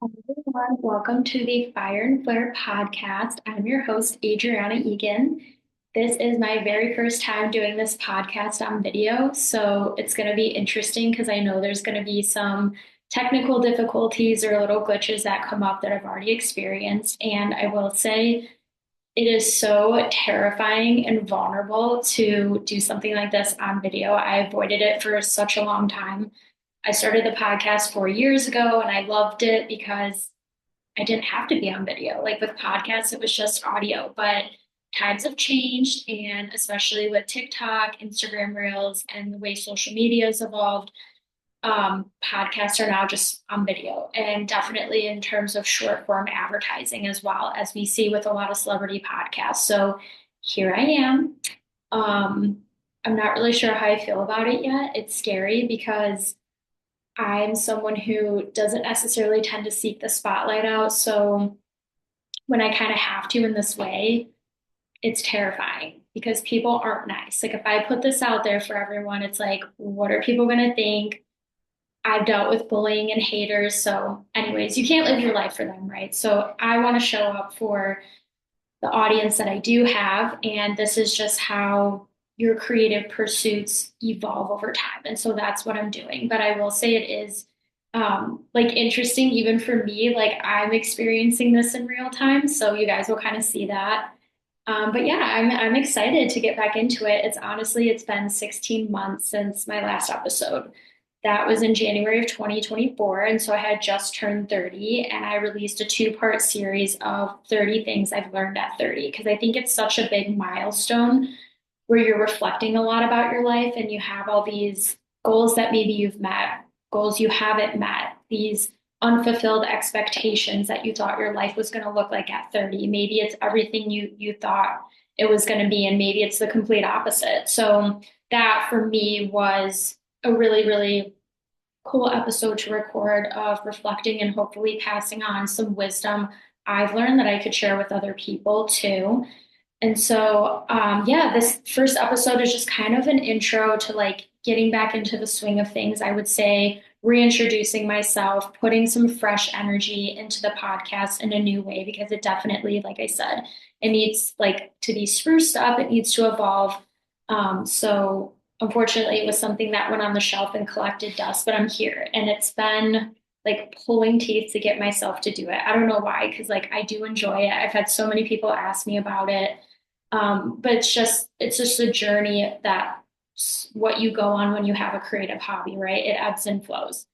Hi, everyone. Welcome to the Fire and Flair podcast. I'm your host, Adriana Egan. This is my very first time doing this podcast on video, so it's going to be interesting because I know there's going to be some technical difficulties or little glitches that come up that I've already experienced. And I will say it is so terrifying and vulnerable to do something like this on video. I avoided it for such a long time. I started the podcast 4 years ago and I loved it because I didn't have to be on video. Like with podcasts, it was just audio, but times have changed. And especially with TikTok, Instagram Reels, and the way social media has evolved, podcasts are now just on video. And definitely in terms of short form advertising as well, as we see with a lot of celebrity podcasts. So here I am. Um, I'm not really sure how I feel about it yet. It's scary because I'm someone who doesn't necessarily tend to seek the spotlight out. So when I kind of have to in this way, it's terrifying because people aren't nice. Like if I put this out there for everyone, it's like, what are people going to think? I've dealt with bullying and haters. So, anyways, you can't live your life for them, right? So I want to show up for the audience that I do have. And this is just how your creative pursuits evolve over time. And so that's what I'm doing. But I will say it is like interesting, even for me, like I'm experiencing this in real time. So you guys will kind of see that. But yeah, I'm excited to get back into it. It's been 16 months since my last episode. That was in January of 2024. And so I had just turned 30 and I released a two-part series of 30 things I've learned at 30 because I think it's such a big milestone where you're reflecting a lot about your life and you have all these goals that maybe you've met, goals you haven't met, these unfulfilled expectations that you thought your life was going to look like at 30. Maybe it's everything you thought it was going to be, and maybe it's the complete opposite. So that for me was a really, really cool episode to record of reflecting and hopefully passing on some wisdom I've learned that I could share with other people too. And so, yeah, this first episode is just kind of an intro to like getting back into the swing of things. I would say reintroducing myself, putting some fresh energy into the podcast in a new way, because it definitely, like I said, it needs like to be spruced up. It needs to evolve. So unfortunately, it was something that went on the shelf and collected dust, but I'm here and it's been like pulling teeth to get myself to do it. I don't know why, because like I do enjoy it. I've had so many people ask me about it. But it's just a journey that what you go on when you have a creative hobby, right? It ebbs and flows.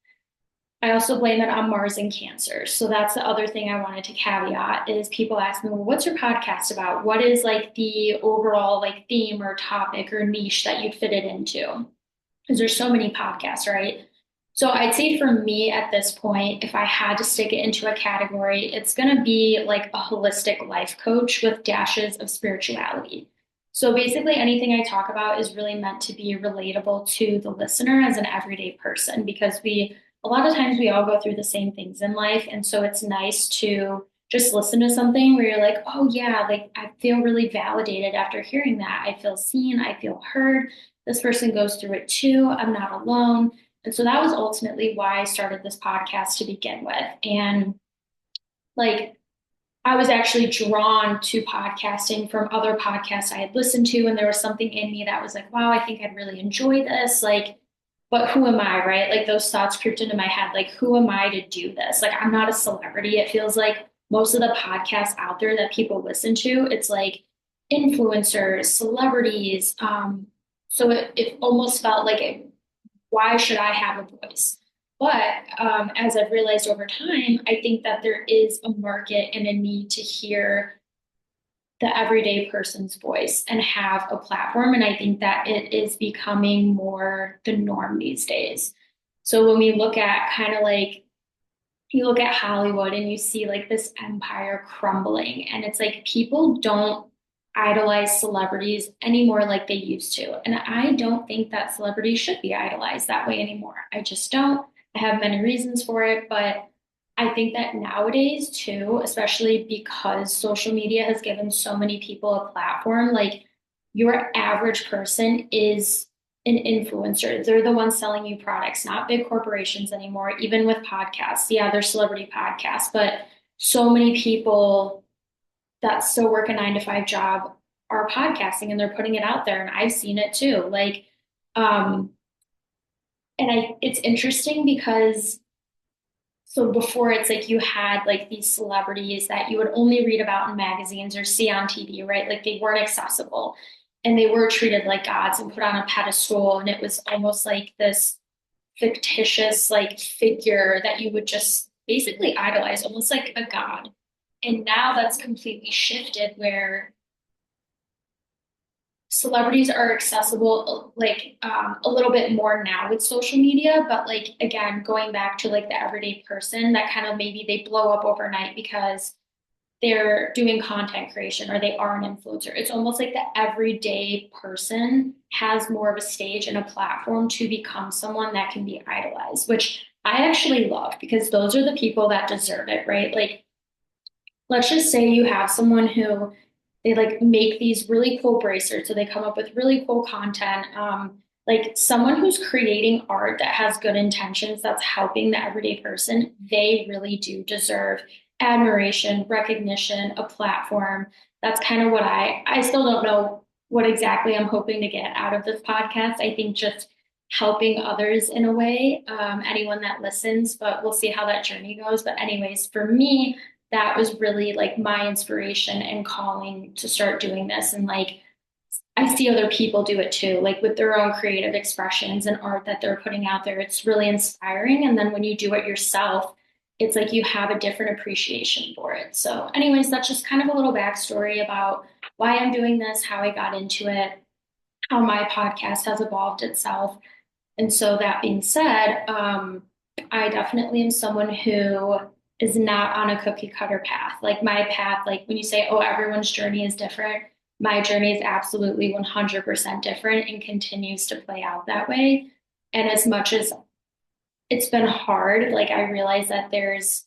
I also blame it on Mars and Cancer. So that's the other thing I wanted to caveat is people ask me, well, what's your podcast about? What is like the overall like theme or topic or niche that you'd fit it into? Because there's so many podcasts, right? So I'd say for me at this point, if I had to stick it into a category, it's going to be like a holistic life coach with dashes of spirituality. So basically, anything I talk about is really meant to be relatable to the listener as an everyday person because a lot of times we all go through the same things in life. And so it's nice to just listen to something where you're like, oh, yeah, like I feel really validated after hearing that. I feel seen, I feel heard. This person goes through it too. I'm not alone. And so that was ultimately why I started this podcast to begin with. And like, I was actually drawn to podcasting from other podcasts I had listened to. And there was something in me that was like, wow, I think I'd really enjoy this. Like, but who am I, right? Like, those thoughts creeped into my head. Like, who am I to do this? Like, I'm not a celebrity. It feels like most of the podcasts out there that people listen to, it's like influencers, celebrities. So it almost felt like why should I have a voice? But as I've realized over time, I think that there is a market and a need to hear the everyday person's voice and have a platform. And I think that it is becoming more the norm these days. So when we look at kind of like, you look at Hollywood and you see like this empire crumbling, and it's like people don't idolize celebrities anymore like they used to. And I don't think that celebrities should be idolized that way anymore. I just don't. I have many reasons for it, but I think that nowadays too, especially because social media has given so many people a platform, like your average person is an influencer. They're the ones selling you products, not big corporations anymore, even with podcasts. Yeah, they're celebrity podcasts, but so many people that still work a 9 to 5 job are podcasting and they're putting it out there. And I've seen it too. Um, it's interesting because so before it's like you had like these celebrities that you would only read about in magazines or see on TV, right? Like they weren't accessible and they were treated like gods and put on a pedestal. And it was almost like this fictitious like figure that you would just basically idolize, almost like a god. And now that's completely shifted where celebrities are accessible a little bit more now with social media, but like again going back to like the everyday person that kind of maybe they blow up overnight because they're doing content creation or they are an influencer. It's almost like the everyday person has more of a stage and a platform to become someone that can be idolized, which I actually love because those are the people that deserve it, right? Like let's just say you have someone who they like make these really cool bracelets, so they come up with really cool content. Like someone who's creating art that has good intentions, that's helping the everyday person, they really do deserve admiration, recognition, a platform. That's kind of what I still don't know what exactly I'm hoping to get out of this podcast. I think just helping others in a way, anyone that listens, but we'll see how that journey goes. But anyways, for me, that was really like my inspiration and calling to start doing this. And like, I see other people do it too, like with their own creative expressions and art that they're putting out there. It's really inspiring. And then when you do it yourself, it's like you have a different appreciation for it. So, anyways, that's just kind of a little backstory about why I'm doing this, how I got into it, how my podcast has evolved itself. And so that being said, I definitely am someone who is not on a cookie cutter path. Like my path, like when you say, oh, everyone's journey is different, my journey is absolutely 100% different and continues to play out that way. And as much as it's been hard, like I realize that there's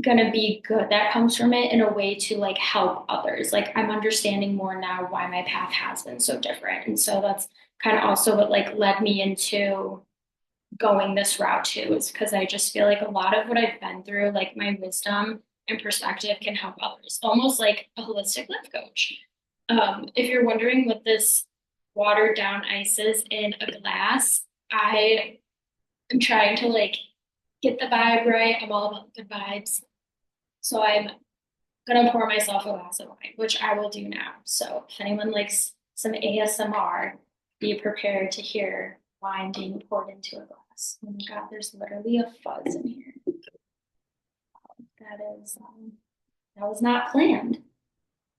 going to be good that comes from it in a way to like help others. Like I'm understanding more now why my path has been so different. And so that's kind of also what like led me into going this route too, is because I just feel like a lot of what I've been through, like my wisdom and perspective can help others, almost like a holistic life coach. If you're wondering what this watered down ice is in a glass, I am trying to like get the vibe right. I'm all about good vibes. So I'm gonna pour myself a glass of wine, which I will do now. So if anyone likes some ASMR, be prepared to hear wine being poured into a glass. Oh my God, there's literally a fuzz in here. That is, that was not planned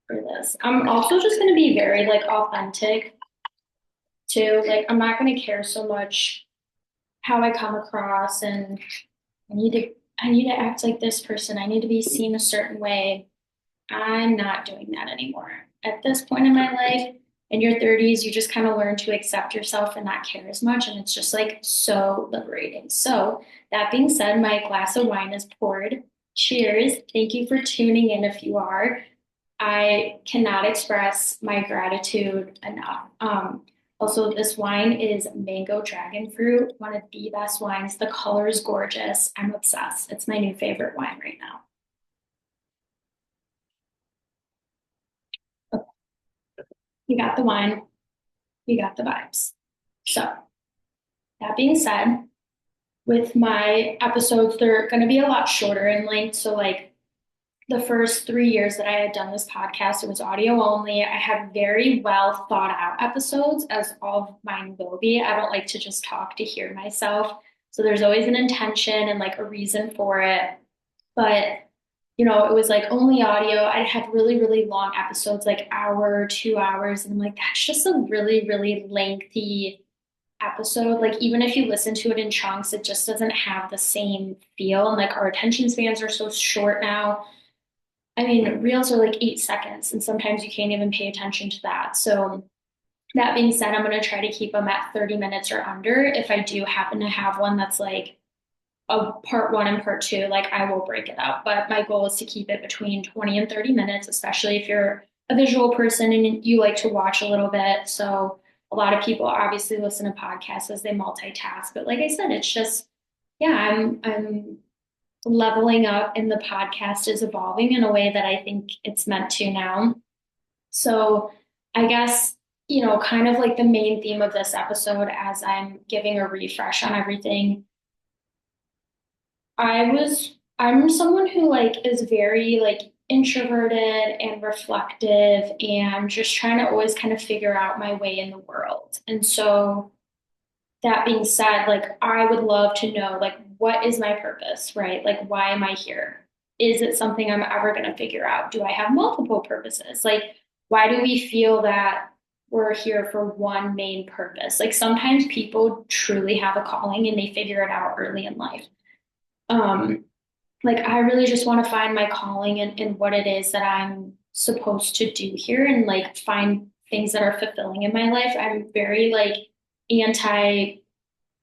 for this. I'm also just gonna be very like authentic too. Like I'm not gonna care so much how I come across and I need to I need to act like this person. I need to be seen a certain way. I'm not doing that anymore. At this point in my life, in your 30s, you just kind of learn to accept yourself and not care as much. And it's just like so liberating. So, that being said, my glass of wine is poured. Cheers. Thank you for tuning in if you are. I cannot express my gratitude enough. Also, this wine is mango dragon fruit, one of the best wines. The color is gorgeous. I'm obsessed. It's my new favorite wine right now. Okay, you got the wine, you got the vibes. So, that being said, with my episodes, they're going to be a lot shorter in length. So, like the first 3 years that I had done this podcast, it was audio only. I had very well thought out episodes, as all of mine will be. I don't like to just talk to hear myself. So, there's always an intention and like a reason for it. But it was like only audio. I had really, really long episodes, like hour, 2 hours. And I'm like, that's just a really, really lengthy episode. Like even if you listen to it in chunks, it just doesn't have the same feel. And like our attention spans are so short now. I mean, reels are like 8 seconds, and sometimes you can't even pay attention to that. So that being said, I'm going to try to keep them at 30 minutes or under. If I do happen to have one that's like a part one and part two, like I will break it up. But my goal is to keep it between 20 and 30 minutes, especially if you're a visual person and you like to watch a little bit. So a lot of people obviously listen to podcasts as they multitask, but like I said, it's just, yeah, I'm leveling up and the podcast is evolving in a way that I think it's meant to now. So I guess, kind of like the main theme of this episode as I'm giving a refresh on everything, I'm someone who like is very like introverted and reflective and just trying to always kind of figure out my way in the world. And so that being said, like I would love to know like what is my purpose, right? Like why am I here? Is it something I'm ever going to figure out? Do I have multiple purposes? Like why do we feel that we're here for one main purpose? Like sometimes people truly have a calling and they figure it out early in life. Um, like I really just want to find my calling and what it is that I'm supposed to do here and like find things that are fulfilling in my life. I'm very like anti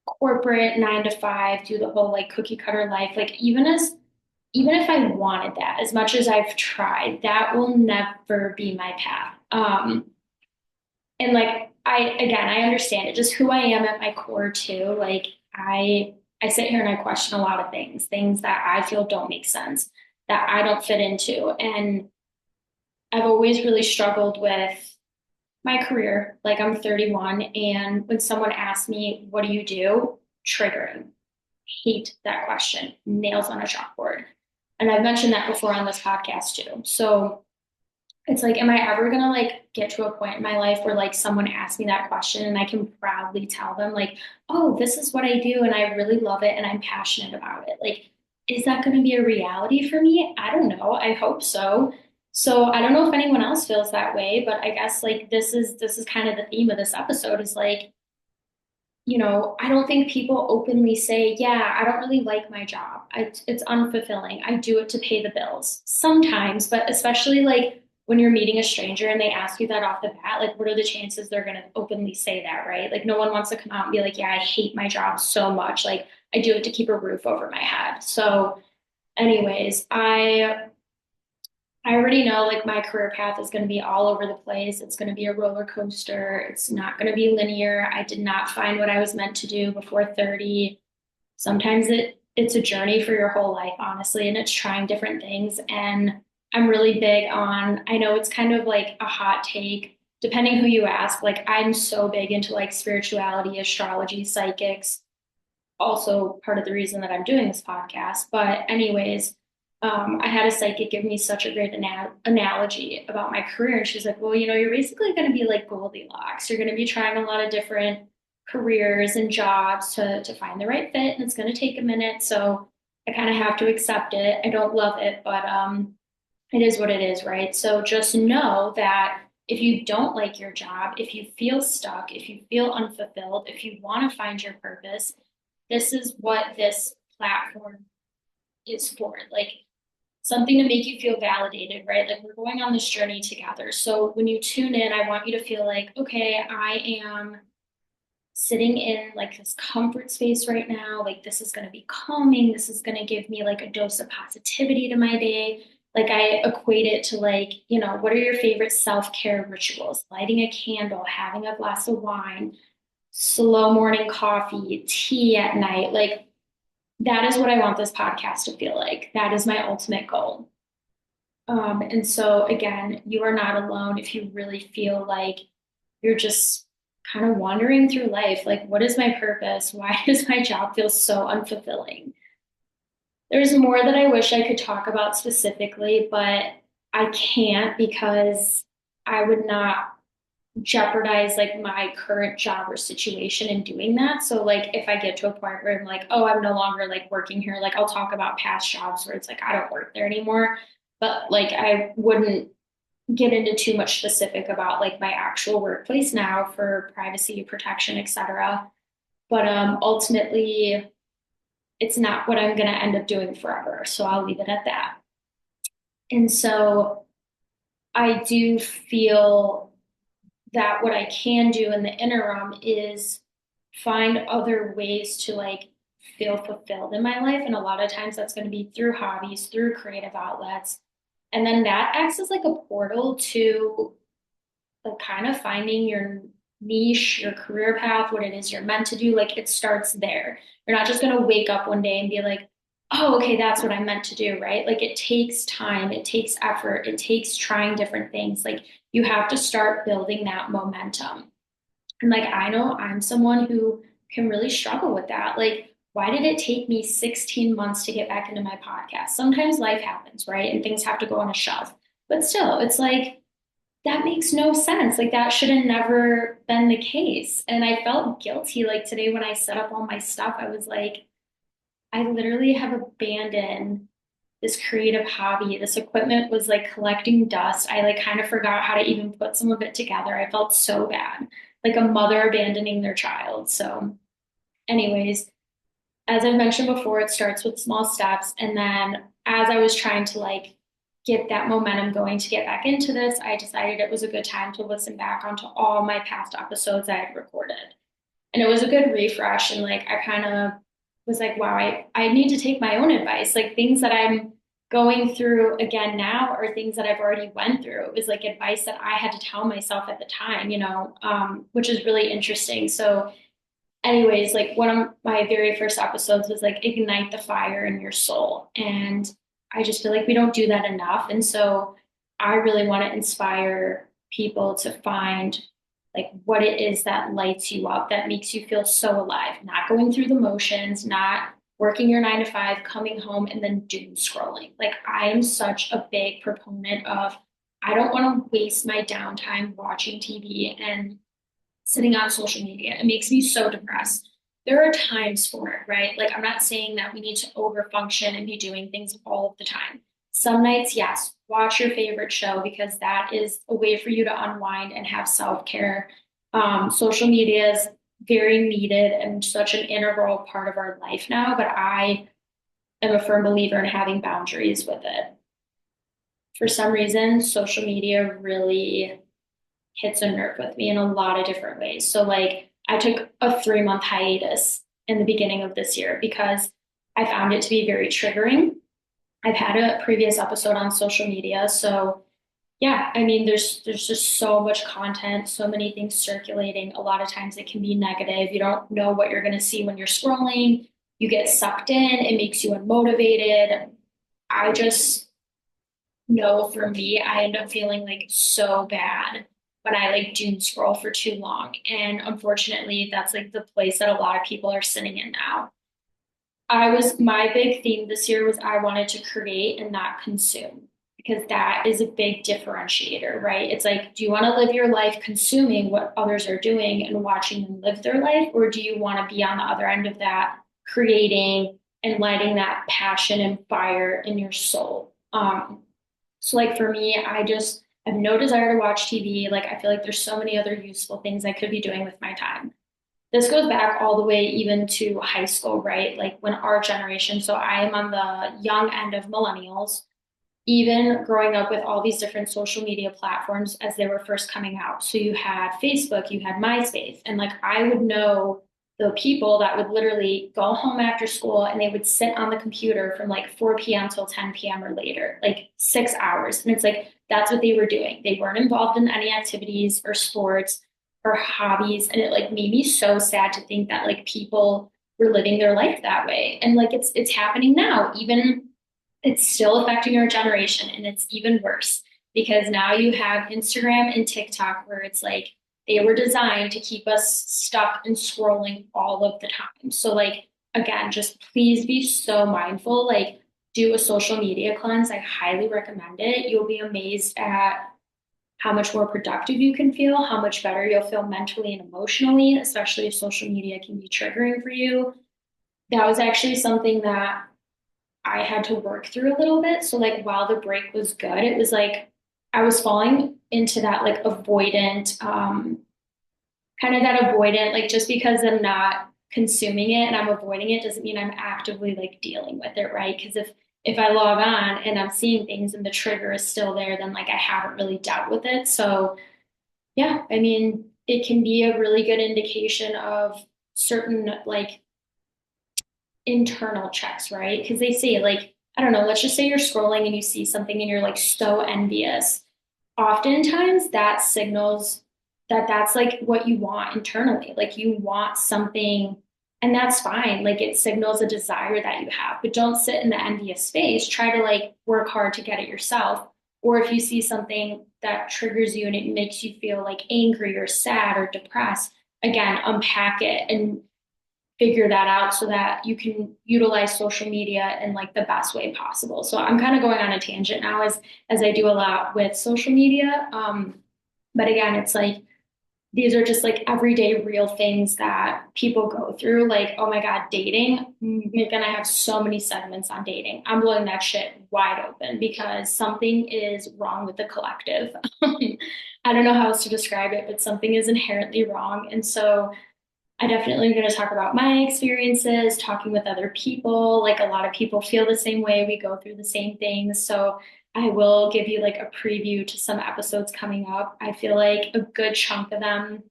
corporate 9 to 5, do the whole like cookie cutter life. Like even if I wanted that, as much as I've tried, that will never be my path. And like I understand it, just who I am at my core too. Like I sit here and I question a lot of things that I feel don't make sense, that I don't fit into. And I've always really struggled with my career. Like I'm 31, and when someone asks me, what do you do? Triggering. Hate that question. Nails on a chalkboard. And I've mentioned that before on this podcast too. So it's like, am I ever gonna like get to a point in my life where like someone asks me that question and I can proudly tell them like, oh, this is what I do and I really love it and I'm passionate about it. Like, is that gonna be a reality for me? I don't know. I hope so. So I don't know if anyone else feels that way, but I guess like this is kind of the theme of this episode is like, I don't think people openly say, yeah, I don't really like my job. It's unfulfilling. I do it to pay the bills sometimes, but especially like when you're meeting a stranger and they ask you that off the bat, like, what are the chances they're going to openly say that, right? Like, no one wants to come out and be like, yeah, I hate my job so much. Like, I do it to keep a roof over my head. So, anyways, I already know like my career path is going to be all over the place. It's going to be a roller coaster. It's not going to be linear. I did not find what I was meant to do before 30. Sometimes it's a journey for your whole life, honestly, and it's trying different things. And I'm really big on, I know it's kind of like a hot take, depending who you ask. Like I'm so big into like spirituality, astrology, psychics, also part of the reason that I'm doing this podcast. But, anyways, I had a psychic give me such a great analogy about my career. And she's like, well, you're basically going to be like Goldilocks. You're going to be trying a lot of different careers and jobs to find the right fit. And it's going to take a minute. So I kind of have to accept it. I don't love it, but it is what it is, right? So just know that if you don't like your job, if you feel stuck, if you feel unfulfilled, if you want to find your purpose, this is what this platform is for. Like something to make you feel validated, right? Like we're going on this journey together. So when you tune in, I want you to feel like, okay, I am sitting in like this comfort space right now. Like this is going to be calming. This is going to give me like a dose of positivity to my day. Like I equate it to like, what are your favorite self-care rituals? Lighting a candle, having a glass of wine, slow morning coffee, tea at night. Like that is what I want this podcast to feel like. That is my ultimate goal. And so again, you are not alone if you really feel like you're just kind of wandering through life. Like, what is my purpose? Why does my job feel so unfulfilling? There's more that I wish I could talk about specifically, but I can't because I would not jeopardize like my current job or situation in doing that. So like if I get to a point where I'm like, oh, I'm no longer like working here, like I'll talk about past jobs where it's like I don't work there anymore. But like I wouldn't get into too much specific about like my actual workplace now for privacy protection, etc. But ultimately it's not what I'm gonna end up doing forever. So I'll leave it at that. And so I do feel that what I can do in the interim is find other ways to like feel fulfilled in my life. And a lot of times that's going to be through hobbies, through creative outlets. And then that acts as like a portal to like kind of finding niche, your career path, what it is you're meant to do, like it starts there. You're not just going to wake up one day and be like, oh, okay, that's what I'm meant to do, right? Like it takes time, it takes effort, it takes trying different things. Like you have to start building that momentum. And like I know I'm someone who can really struggle with that. Like, why did it take me 16 months to get back into my podcast? Sometimes life happens, right? And things have to go on a shelf. But still, it's like that makes no sense. Like that should have never been the case. And I felt guilty. Like today when I set up all my stuff, I was like, I literally have abandoned this creative hobby. This equipment was like collecting dust. I like kind of forgot how to even put some of it together. I felt so bad, like a mother abandoning their child. So, anyways, as I've mentioned before, it starts with small steps. And then as I was trying to like get that momentum going to get back into this, I decided it was a good time to listen back onto all my past episodes I had recorded. And it was a good refresh. And like, I kind of was like, wow, I need to take my own advice. Like things that I'm going through again now are things that I've already went through. It was like advice that I had to tell myself at the time, which is really interesting. So anyways, like one of my very first episodes was like ignite the fire in your soul. And I just feel like we don't do that enough. And so I really want to inspire people to find like what it is that lights you up, that makes you feel so alive, not going through the motions, not working your 9 to 5, coming home and then doom scrolling. Like I am such a big proponent of I don't want to waste my downtime watching TV and sitting on social media. It makes me so depressed. There are times for it, right? Like, I'm not saying that we need to overfunction and be doing things all of the time. Some nights, yes, watch your favorite show because that is a way for you to unwind and have self care. Social media is very needed and such an integral part of our life now, but I am a firm believer in having boundaries with it. For some reason, social media really hits a nerve with me in a lot of different ways. So like I took a 3 month hiatus in the beginning of this year because I found it to be very triggering. I've had a previous episode on social media. So yeah, I mean there's just so much content, so many things circulating. A lot of times it can be negative. You don't know what you're gonna see when you're scrolling. You get sucked in, it makes you unmotivated. I just know for me, I end up feeling like so bad when I like doom scroll for too long. And unfortunately, that's like the place that a lot of people are sitting in now. My big theme this year was I wanted to create and not consume because that is a big differentiator, right? It's like, do you want to live your life consuming what others are doing and watching them live their life? Or do you want to be on the other end of that, creating and lighting that passion and fire in your soul? So like for me, I have no desire to watch TV. Like I feel like there's so many other useful things I could be doing with my time. This goes back all the way even to high school, right? Like when our generation, so I am on the young end of millennials, even growing up with all these different social media platforms as they were first coming out. So you had Facebook, you had MySpace, and like I would know the people that would literally go home after school and they would sit on the computer from like 4 p.m. till 10 p.m. or later, like 6 hours. And it's like that's what they were doing. They weren't involved in any activities or sports or hobbies. And it like made me so sad to think that like people were living their life that way. And like it's happening now, even it's still affecting our generation and it's even worse because now you have Instagram and TikTok where it's like they were designed to keep us stuck and scrolling all of the time. So like again, just please be so mindful. Like do a social media cleanse. I highly recommend it. You'll be amazed at how much more productive you can feel, how much better you'll feel mentally and emotionally, especially if social media can be triggering for you. That was actually something that I had to work through a little bit. So like while the break was good, it was like I was falling into that like avoidant, kind of that avoidant, like just because I'm not consuming it and I'm avoiding it doesn't mean I'm actively like dealing with it, right? Because if I log on and I'm seeing things and the trigger is still there, then like I haven't really dealt with it. So yeah, I mean, it can be a really good indication of certain like internal checks, right? Because they say, like, I don't know, let's just say you're scrolling and you see something and you're like so envious. Oftentimes that signals that that's like what you want internally. Like you want something, and that's fine. Like it signals a desire that you have, but don't sit in the envious space. Try to like work hard to get it yourself. Or if you see something that triggers you and it makes you feel like angry or sad or depressed, again, unpack it and figure that out so that you can utilize social media in like the best way possible. So I'm kind of going on a tangent now as I do a lot with social media. But again, it's like these are just like everyday real things that people go through. Like, oh my God, dating. Megan and I have so many segments on dating. I'm blowing that shit wide open because something is wrong with the collective. I don't know how else to describe it, but something is inherently wrong. And so I definitely am going to talk about my experiences, talking with other people. Like a lot of people feel the same way. We go through the same things. So I will give you like a preview to some episodes coming up. I feel like a good chunk of them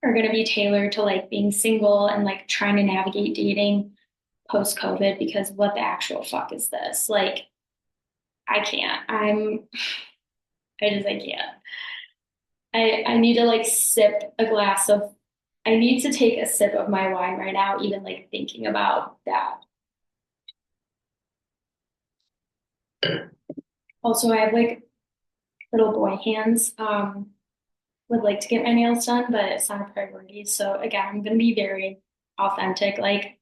are going to be tailored to like being single and like trying to navigate dating post COVID because what the actual fuck is this? Like, I can't. I can't. I need to like sip a glass of I need to take a sip of my wine right now, even like thinking about that. Also, I have like little boy hands. Would like to get my nails done, but it's not a priority. So again, I'm gonna be very authentic. Like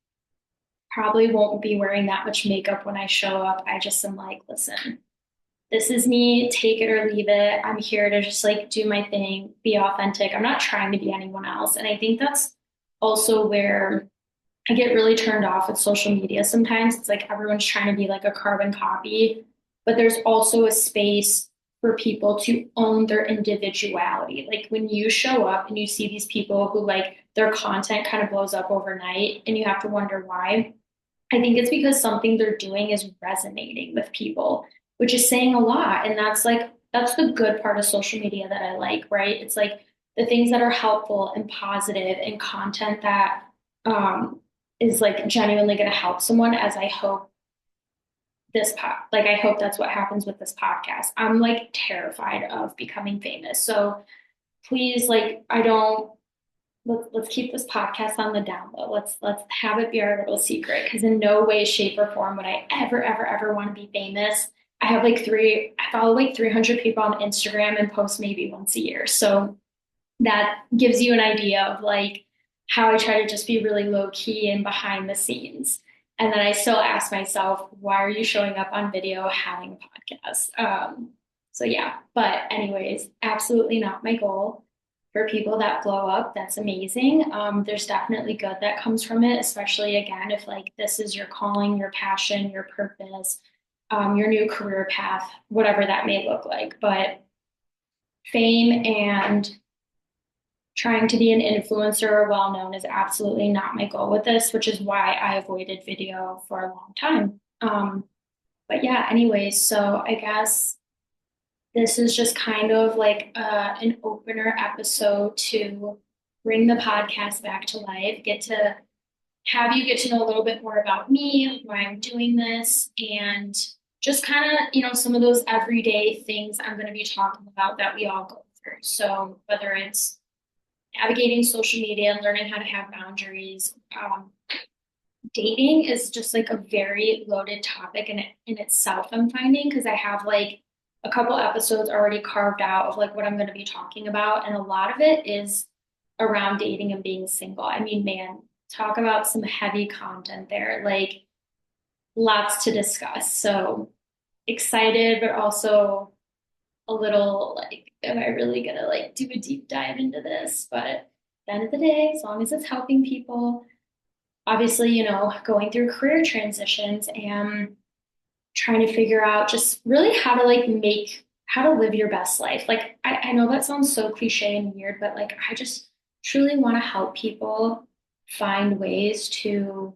probably won't be wearing that much makeup when I show up. I just am like, listen, this is me, take it or leave it. I'm here to just like do my thing, be authentic. I'm not trying to be anyone else. And I think that's also where I get really turned off with social media sometimes. It's like everyone's trying to be like a carbon copy, but there's also a space for people to own their individuality. Like when you show up and you see these people who like their content kind of blows up overnight and you have to wonder why. I think it's because something they're doing is resonating with people, which is saying a lot. And that's like, that's the good part of social media that I like, right? It's like the things that are helpful and positive and content that is like genuinely going to help someone, as I hope like I hope that's what happens with this podcast. I'm like terrified of becoming famous. So please, like, I don't let's keep this podcast on the down low. Let's have it be our little secret because in no way, shape, or form would I ever want to be famous. I follow like 300 people on Instagram and post maybe once a year. So that gives you an idea of like how I try to just be really low key and behind the scenes. And then I still ask myself, why are you showing up on video having a podcast? So yeah, but anyways, absolutely not my goal. For people that blow up, that's amazing. There's definitely good that comes from it, especially again, if like this is your calling, your passion, your purpose, your new career path, whatever that may look like. But fame and trying to be an influencer or well known is absolutely not my goal with this, which is why I avoided video for a long time. But yeah, anyways, so I guess this is just kind of like an opener episode to bring the podcast back to life, get to have you get to know a little bit more about me, why I'm doing this, and just kind of, some of those everyday things I'm going to be talking about that we all go through. So whether it's navigating social media and learning how to have boundaries. Dating is just like a very loaded topic in itself, I'm finding, because I have like a couple episodes already carved out of like what I'm going to be talking about. And a lot of it is around dating and being single. I mean, man, talk about some heavy content there, like lots to discuss. So excited, but also a little like, am I really gonna like do a deep dive into this? But at the end of the day, as long as it's helping people, obviously, going through career transitions and trying to figure out just really how to like how to live your best life. Like I know that sounds so cliche and weird, but like I just truly want to help people find ways to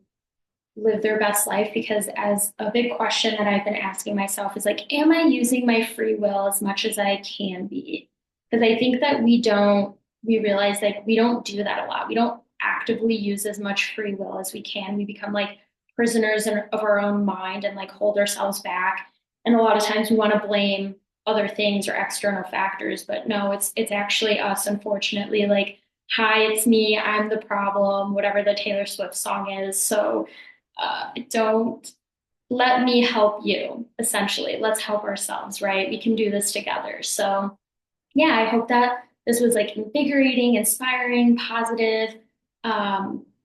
live their best life because as a big question that I've been asking myself is like, am I using my free will as much as I can be? Because I think that we realize like we don't do that a lot. We don't actively use as much free will as we can. We become like prisoners of our own mind and like hold ourselves back. And a lot of times we want to blame other things or external factors, but no, it's actually us, unfortunately. Like, hi, it's me, I'm the problem, whatever the Taylor Swift song is. So don't let me help you, essentially. Let's help ourselves, right? We can do this together. So yeah, I hope that this was like invigorating, inspiring, positive.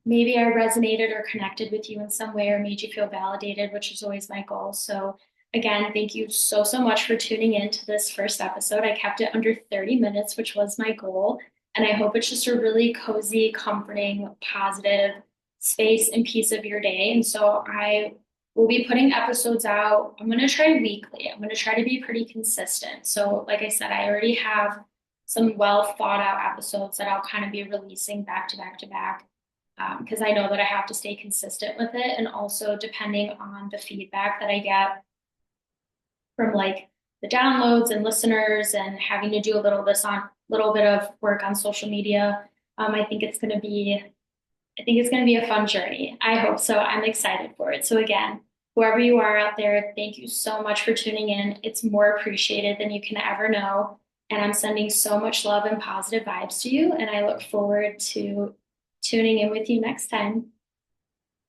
Maybe I resonated or connected with you in some way or made you feel validated, which is always my goal. So, again, thank you so, so much for tuning in to this first episode. I kept it under 30 minutes, which was my goal. And I hope it's just a really cozy, comforting, positive space and piece of your day. And so I will be putting episodes out. I'm going to try weekly. I'm going to try to be pretty consistent. So, like I said, I already have some well thought out episodes that I'll kind of be releasing back to back to back because I know that I have to stay consistent with it. And also, depending on the feedback that I get from like the downloads and listeners and having to do a little bit of work on social media, I think it's going to be I think it's going to be a fun journey. I hope so. I'm excited for it. So again, whoever you are out there, thank you so much for tuning in. It's more appreciated than you can ever know. And I'm sending so much love and positive vibes to you. And I look forward to tuning in with you next time.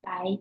Bye.